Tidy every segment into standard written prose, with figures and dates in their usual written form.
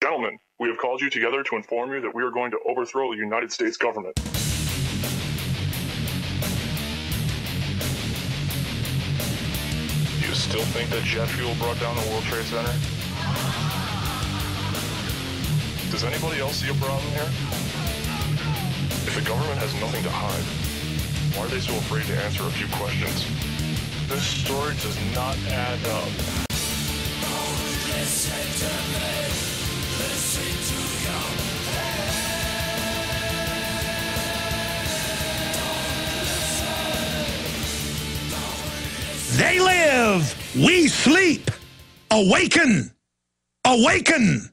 Gentlemen, we have called you together to inform you that we are going to overthrow the United States government. Do you still think that jet fuel brought down the World Trade Center? Does anybody else see a problem here? If the government has nothing to hide, why are they so afraid to answer a few questions? This story does not add up. They live, we sleep. Awaken, awaken,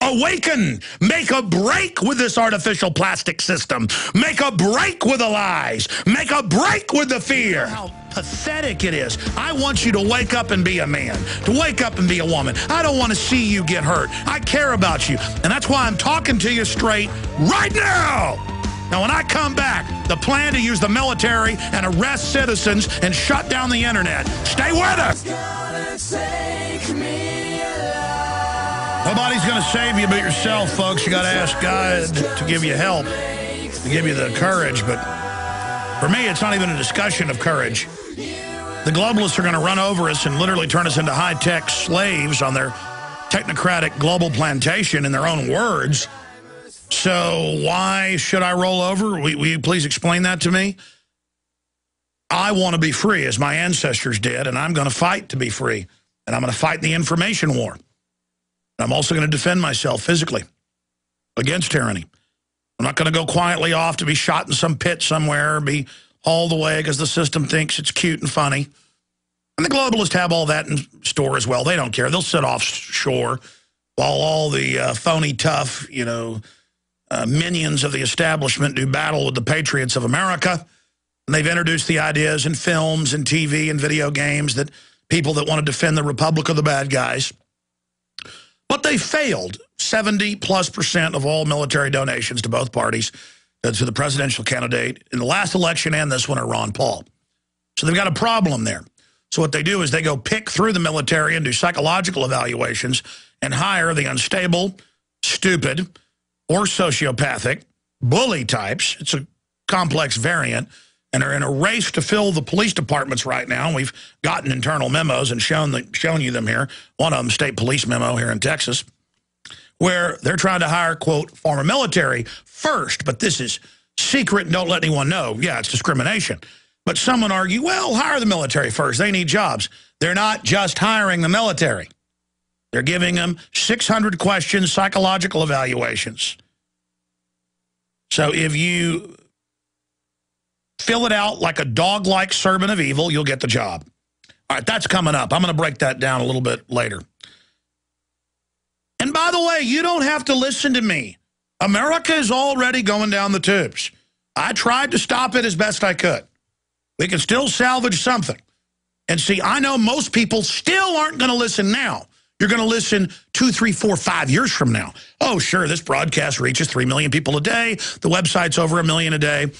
awaken. Make a break with this artificial plastic system. Make a break with the lies. Make a break with the fear. How pathetic it is. I want you to wake up and be a man, to wake up and be a woman. I don't want to see you get hurt. I care about you. And that's why I'm talking to you straight right now. Now, when I come back, the plan to use the military and arrest citizens and shut down the internet. Stay with us. Nobody's going to save you but yourself, folks. You got to ask God to give you help, to give you the courage. But for me, it's not even a discussion of courage. The globalists are going to run over us and literally turn us into high-tech slaves on their technocratic global plantation in their own words. So why should I roll over? Will you please explain that to me? I want to be free, as my ancestors did, and I'm going to fight to be free. And I'm going to fight the information war. And I'm also going to defend myself physically against tyranny. I'm not going to go quietly off to be shot in some pit somewhere, be hauled away because the system thinks it's cute and funny. And the globalists have all that in store as well. They don't care. They'll sit offshore while all the phony, tough, minions of the establishment do battle with the patriots of America. And they've introduced the ideas in films and TV and video games that people that want to defend the republic are the bad guys. But they failed. 70+% of all military donations to both parties, to the presidential candidate in the last election and this one, are Ron Paul. So they've got a problem there. So what they do is they go pick through the military and do psychological evaluations and hire the unstable, stupid, or sociopathic bully types. It's a complex variant, and are in a race to fill the police departments right now. We've gotten internal memos and shown you them here. One of them, state police memo here in Texas, where they're trying to hire, quote, former military first, but this is secret and don't let anyone know. Yeah, it's discrimination. But some would argue, well, hire the military first. They need jobs. They're not just hiring the military. They're giving them 600 questions, psychological evaluations. So if you fill it out like a dog-like servant of evil, you'll get the job. All right, that's coming up. I'm going to break that down a little bit later. And by the way, you don't have to listen to me. America is already going down the tubes. I tried to stop it as best I could. We can still salvage something. And see, I know most people still aren't going to listen now. You're going to listen 2, 3, 4, 5 years from now. Oh, sure, this broadcast reaches 3 million people a day. The website's over 1 million a day.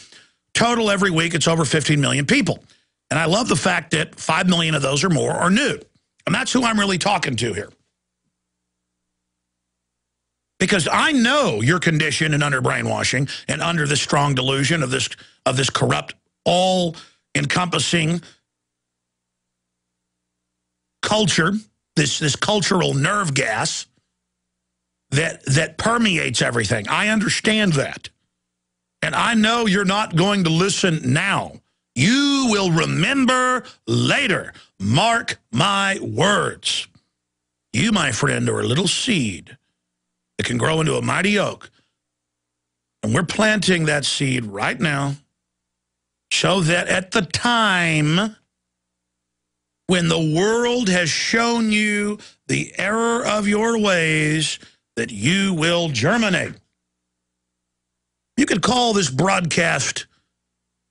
Total every week, it's over 15 million people. And I love the fact that 5 million of those or more are new. And that's who I'm really talking to here. Because I know you're conditioned and under brainwashing and under this strong delusion of this corrupt, all-encompassing culture, this cultural nerve gas that permeates everything. I understand that. And I know you're not going to listen now. You will remember later. Mark my words. You, my friend, are a little seed that can grow into a mighty oak. And we're planting that seed right now so that at the time when the world has shown you the error of your ways, that you will germinate. You could call this broadcast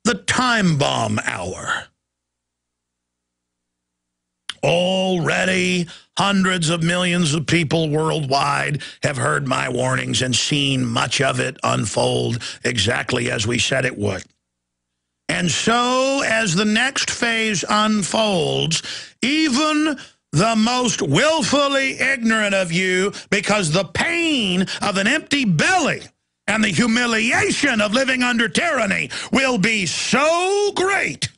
the time bomb hour. Already, hundreds of millions of people worldwide have heard my warnings and seen much of it unfold exactly as we said it would. And so, as the next phase unfolds, even the most willfully ignorant of you, because the pain of an empty belly and the humiliation of living under tyranny will be so great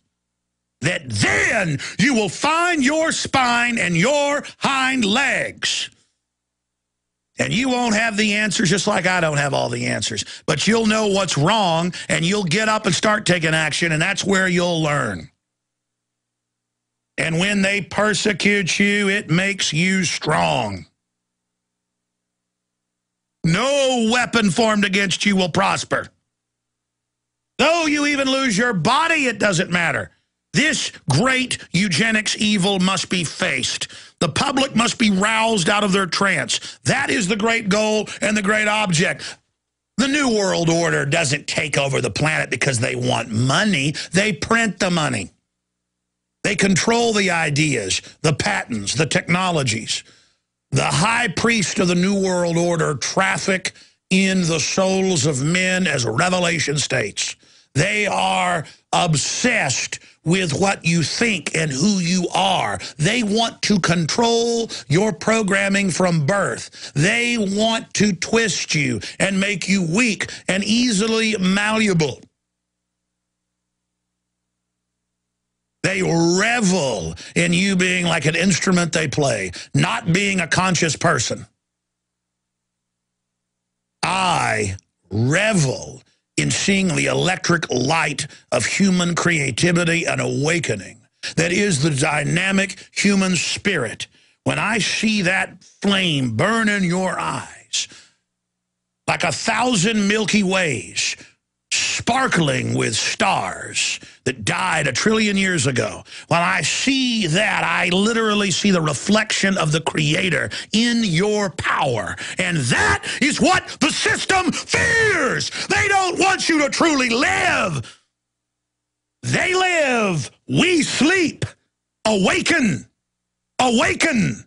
that then you will find your spine and your hind legs. And you won't have the answers, just like I don't have all the answers. But you'll know what's wrong, and you'll get up and start taking action, and that's where you'll learn. And when they persecute you, it makes you strong. No weapon formed against you will prosper. Though you even lose your body, it doesn't matter. This great eugenics evil must be faced. The public must be roused out of their trance. That is the great goal and the great object. The New World Order doesn't take over the planet because they want money. They print the money. They control the ideas, the patents, the technologies. The high priest of the New World Order traffic in the souls of men, as Revelation states. They are obsessed with what you think and who you are. They want to control your programming from birth. They want to twist you and make you weak and easily malleable. They revel in you being like an instrument they play, not being a conscious person. I revel in seeing the electric light of human creativity and awakening that is the dynamic human spirit. When I see that flame burn in your eyes like 1,000 Milky Ways, sparkling with stars that died 1 trillion years ago. When I see that, I literally see the reflection of the Creator in your power. And that is what the system fears. They don't want you to truly live. They live. We sleep. Awaken. Awaken.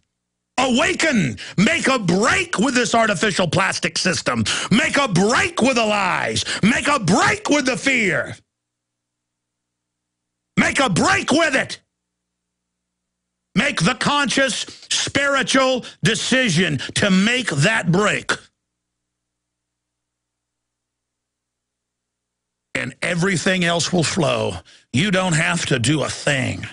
Awaken. Make a break with this artificial plastic system. Make a break with the lies. Make a break with the fear. Make a break with it. Make the conscious, spiritual decision to make that break. And everything else will flow. You don't have to do a thing.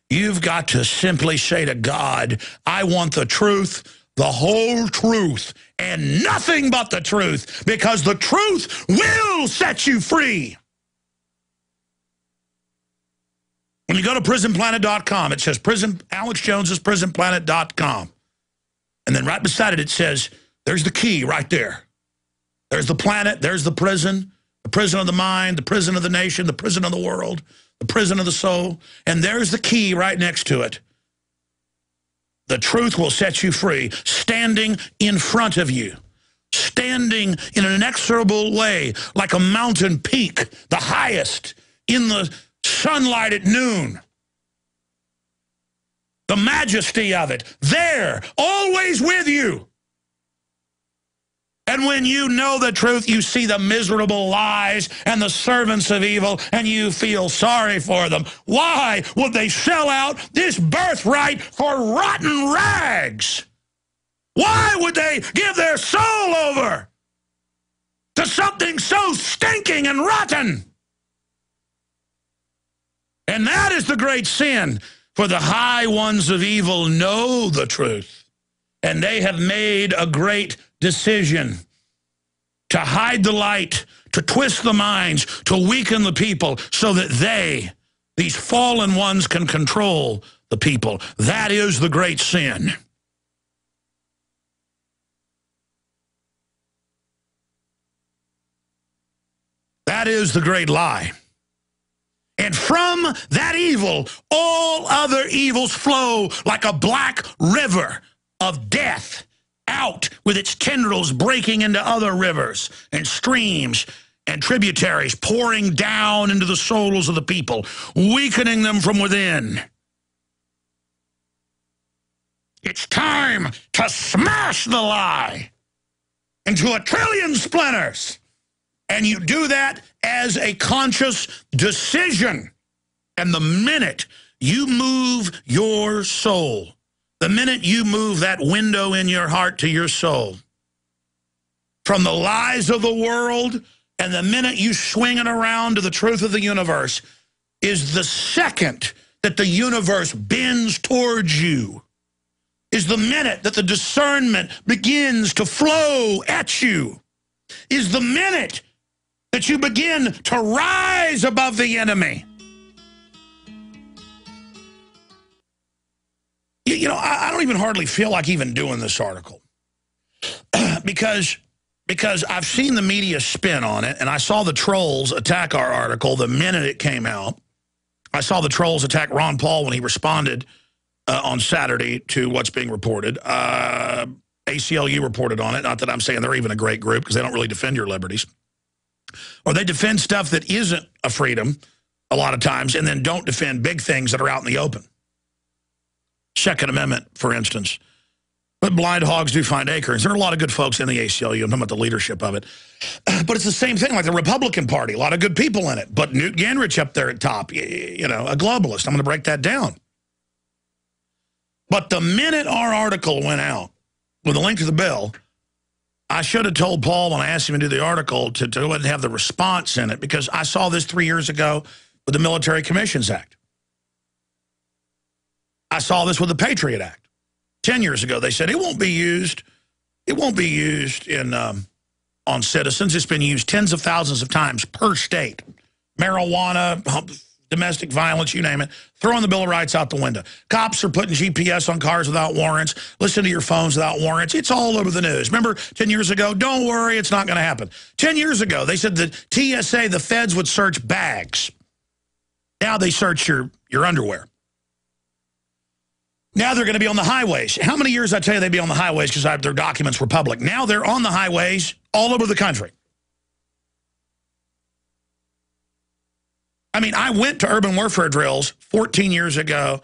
You've got to simply say to God, I want the truth, the whole truth, and nothing but the truth, because the truth will set you free. When you go to prisonplanet.com, it says Alex Jones's prisonplanet.com. And then right beside it, it says, there's the key right there. There's the planet, there's the prison of the mind, the prison of the nation, the prison of the world, the prison of the soul, and there's the key right next to it. The truth will set you free, standing in front of you, standing in an inexorable way, like a mountain peak, the highest, in the sunlight at noon. The majesty of it, there, always with you. And when you know the truth, you see the miserable lies and the servants of evil, and you feel sorry for them. Why would they sell out this birthright for rotten rags? Why would they give their soul over to something so stinking and rotten? And that is the great sin, for the high ones of evil know the truth, and they have made a great decision to hide the light, to twist the minds, to weaken the people so that they, these fallen ones, can control the people. That is the great sin. That is the great lie. And from that evil, all other evils flow like a black river of death, out with its tendrils breaking into other rivers and streams and tributaries, pouring down into the souls of the people, weakening them from within. It's time to smash the lie into 1 trillion splinters. And you do that as a conscious decision. And the minute you move your soul The minute you move that window in your heart to your soul from the lies of the world, and the minute you swing it around to the truth of the universe, is the second that the universe bends towards you, is the minute that the discernment begins to flow at you, is the minute that you begin to rise above the enemy. You know, I don't even hardly feel like even doing this article because I've seen the media spin on it, and I saw the trolls attack our article the minute it came out. I saw the trolls attack Ron Paul when he responded on Saturday to what's being reported. ACLU reported on it. Not that I'm saying they're even a great group, because they don't really defend your liberties. Or they defend stuff that isn't a freedom a lot of times, and then don't defend big things that are out in the open. Second Amendment, for instance. But blind hogs do find acorns. There are a lot of good folks in the ACLU. I'm talking about the leadership of it. But it's the same thing like the Republican Party. A lot of good people in it. But Newt Gingrich up there at top, you know, a globalist. I'm going to break that down. But the minute our article went out with a link to the bill, I should have told Paul when I asked him to do the article to go ahead and have the response in it, because I saw this 3 years ago with the Military Commissions Act. I saw this with the Patriot Act. 10 years ago, they said it won't be used. It won't be used in on citizens. It's been used tens of thousands of times per state. Marijuana, domestic violence, you name it. Throwing the Bill of Rights out the window. Cops are putting GPS on cars without warrants. Listen to your phones without warrants. It's all over the news. Remember 10 years ago? Don't worry, it's not going to happen. 10 years ago, they said the TSA, the feds would search bags. Now they search your underwear. Now they're going to be on the highways. How many years I tell you they'd be on the highways because their documents were public? Now they're on the highways all over the country. I mean, I went to urban warfare drills 14 years ago,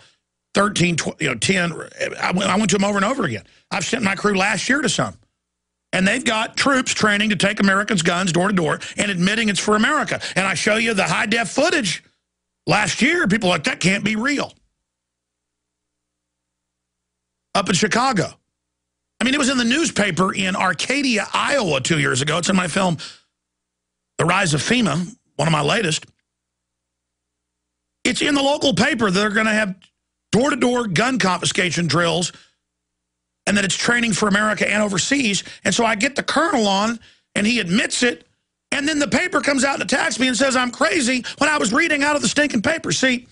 13, 10. I went to them over and over again. I've sent my crew last year to some. And they've got troops training to take Americans' guns door to door and admitting it's for America. And I show you the high-def footage last year. People are like, that can't be real. Up in Chicago. I mean, it was in the newspaper in Arcadia, Iowa 2 years ago. It's in my film, The Rise of FEMA, one of my latest. It's in the local paper. They're going to have door-to-door gun confiscation drills, and that it's training for America and overseas. And so I get the colonel on, and he admits it, and then the paper comes out and attacks me and says I'm crazy when I was reading out of the stinking paper. See,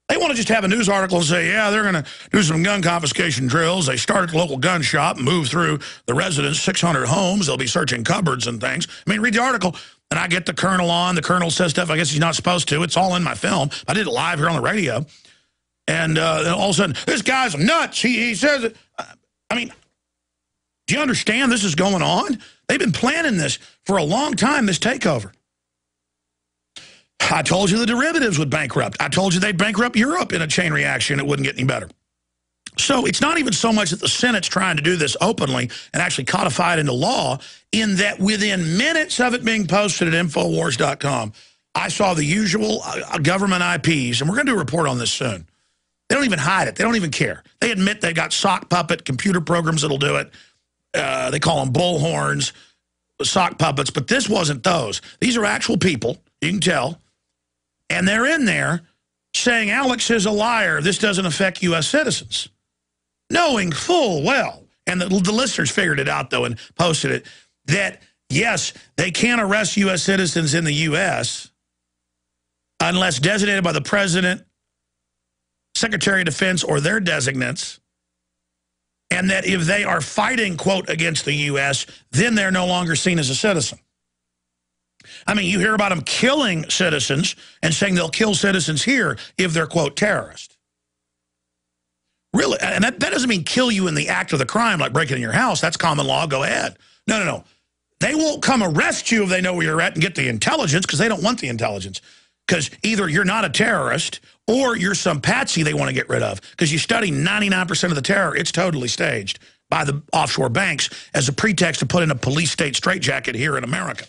they want to just have a news article and say, yeah, they're going to do some gun confiscation drills. They start at the local gun shop, move through the residents, 600 homes. They'll be searching cupboards and things. I mean, read the article, and I get the colonel on. The colonel says stuff I guess he's not supposed to. It's all in my film. I did it live here on the radio. And then all of a sudden, this guy's nuts. He says it. I mean, do you understand this is going on? They've been planning this for a long time, this takeover. I told you the derivatives would bankrupt. I told you they'd bankrupt Europe in a chain reaction. It wouldn't get any better. So it's not even so much that the Senate's trying to do this openly and actually codify it into law, in that within minutes of it being posted at Infowars.com, I saw the usual government IPs, and we're going to do a report on this soon. They don't even hide it. They don't even care. They admit they got sock puppet computer programs that'll do it. They call them bullhorns, sock puppets, but this wasn't those. These are actual people, you can tell. And they're in there saying Alex is a liar. This doesn't affect U.S. citizens. Knowing full well, and the listeners figured it out, though, and posted it, that, yes, they can't arrest U.S. citizens in the U.S. unless designated by the President, Secretary of Defense, or their designates, and that if they are fighting, quote, against the U.S., then they're no longer seen as a citizen. I mean, you hear about them killing citizens and saying they'll kill citizens here if they're, quote, terrorist. Really? And that doesn't mean kill you in the act of the crime, like breaking in your house. That's common law. Go ahead. No, no, no. They won't come arrest you if they know where you're at and get the intelligence, because they don't want the intelligence. Because either you're not a terrorist or you're some patsy they want to get rid of. Because you study 99% of the terror, it's totally staged by the offshore banks as a pretext to put in a police state straitjacket here in America.